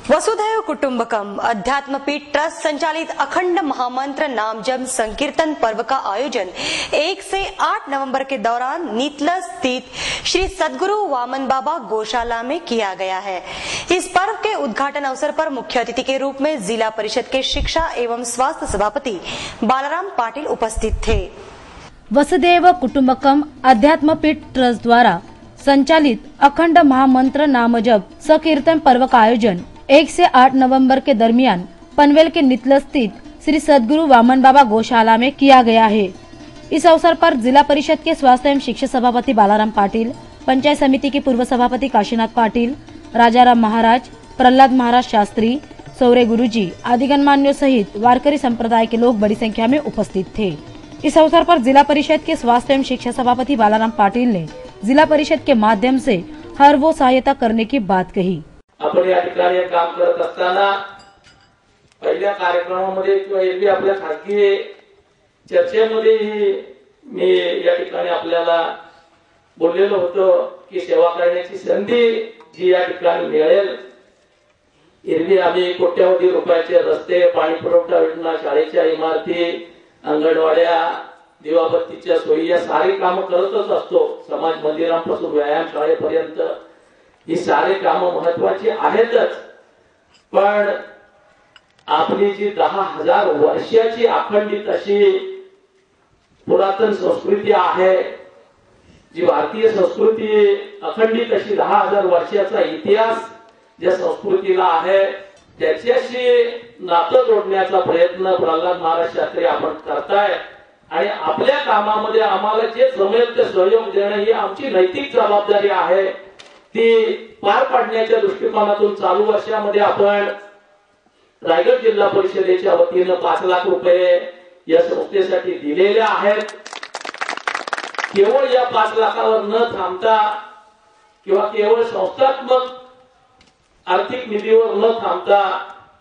वसुधैव कुटुंबकम अध्यात्मपीठ ट्रस्ट संचालित अखंड महामंत्र नामजप संकीर्तन पर्व का आयोजन 1 से 8 नवंबर के दौरान नीतलस स्थित श्री सद्गुरु वामन बाबा गौशाला में किया गया है। इस पर्व के उद्घाटन अवसर पर मुख्य अतिथि के रूप में जिला परिषद के शिक्षा एवं स्वास्थ्य सभापति बालाराम पाटिल उपस्थित थे। वसुधैव कुटुंबकम अध्यात्मपीठ ट्रस्ट द्वारा संचालित अखंड महामंत्र नामजप संकीर्तन पर्व का आयोजन 1 से 8 नवंबर के दरमियान पनवेल के नीतलस स्थित श्री सद्गुरु वामन बाबा गौशाला में किया गया है। इस अवसर पर जिला परिषद के स्वास्थ्य एवं शिक्षा सभापति बालाराम पाटिल, पंचायत समिति के पूर्व सभापति काशीनाथ पाटिल, राजाराम महाराज, प्रहलाद महाराज शास्त्री, सौरे गुरुजी आदि गणमान्यों सहित वारकरी संप्रदाय के लोग बड़ी संख्या में उपस्थित थे। इस अवसर पर जिला परिषद के स्वास्थ्य एवं शिक्षा सभापति बालाराम पाटिल ने जिला परिषद के माध्यम से हर वो सहायता करने की बात कही। आपण या ठिकाणी काम करत असताना पहिल्या कार्यक्रमामध्ये किंवा एरवी आपल्या खासगी चर्चेमध्ये मी या ठिकाणी आपल्याला बोललेलो होतो की सेवा करण्याची संधी जी या ठिकाणी मिळेल। एरवी आम्ही कोट्यावधी रुपयाचे रस्ते, पाणी पुरवठा योजना, शाळेच्या इमारती, अंगणवाड्या, दिवाबत्तीच्या सोयी या सारी कामं करतच असतो। समाज मंदिरांपासून व्यायाम शाळेपर्यंत ही सारे कामं महत्वाची आहेतच, पण आपली जी 10,000 वर्षाची अखंडित अशी पुरातन संस्कृती आहे, जी भारतीय संस्कृती अखंडित अशी 10,000 वर्षाचा इतिहास ज्या संस्कृतीला आहे त्याच्याशी नातं जोडण्याचा प्रयत्न प्रहलाद महाराज शास्त्री आपण करताय आणि आपल्या कामामध्ये आम्हाला जे जमेल ते सहयोग देणं ही आमची नैतिक जबाबदारी आहे। ती पार पाडण्याच्या दृष्टिकोनातून चालू वर्षामध्ये आपण रायगड जिल्हा परिषदेच्या वतीने 5 लाख रुपये या संस्थेसाठी दिलेले आहेत। केवळ या 5 लाखावर न थांबता किंवा केवळ संस्थात्मक आर्थिक निधीवर न थांबता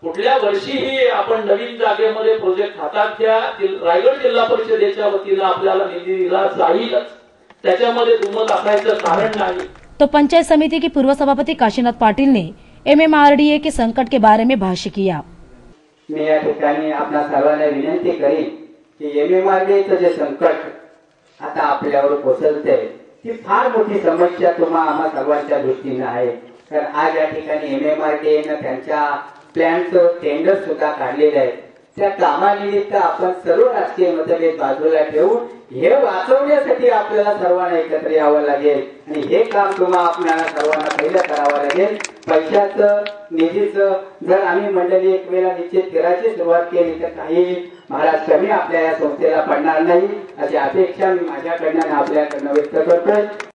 पुढल्या वर्षीही आपण नवीन जागेमध्ये प्रोजेक्ट हातात घ्या। रायगड जिल्हा परिषदेच्या वतीने आपल्याला निधी दिला जाईल, त्याच्यामध्ये दुमत असायचं कारण नाही। तो पंचायत समिति के पूर्व सभापति काशीनाथ पाटिल ने MMRDA के संकट के बारे में भाष्य किया। मी या ठिकाणी आपल्या सर्वांना विनंती करीन की MMRDAचं जे संकट आता आपल्यावर कोसळते ती फार मोठी समस्या आम्हा सर्वांच्या दृष्टीने आहे। कारण आज या ठिकाणी MMRDAने त्यांच्या प्लॅनचं टेंडर सुद्धा काढलेलं आहे। त्या कामानिमित्त आपण सर्व राजकीय मतभेद बाजूला ठेवून हे वाचवण्यासाठी आपल्याला सर्वांना एकत्र यावं लागेल आणि हे काम आपल्याला सर्वांना पहिलं करावं लागेल। पैशाचं, निधीचं जर आम्ही मंडळी एक वेळा निश्चित करायची सुरुवात केली तर काही महाराज कमी आपल्या या संस्थेला पडणार नाही अशी अपेक्षा मी माझ्याकडनं आपल्याकडनं व्यक्त करतोय।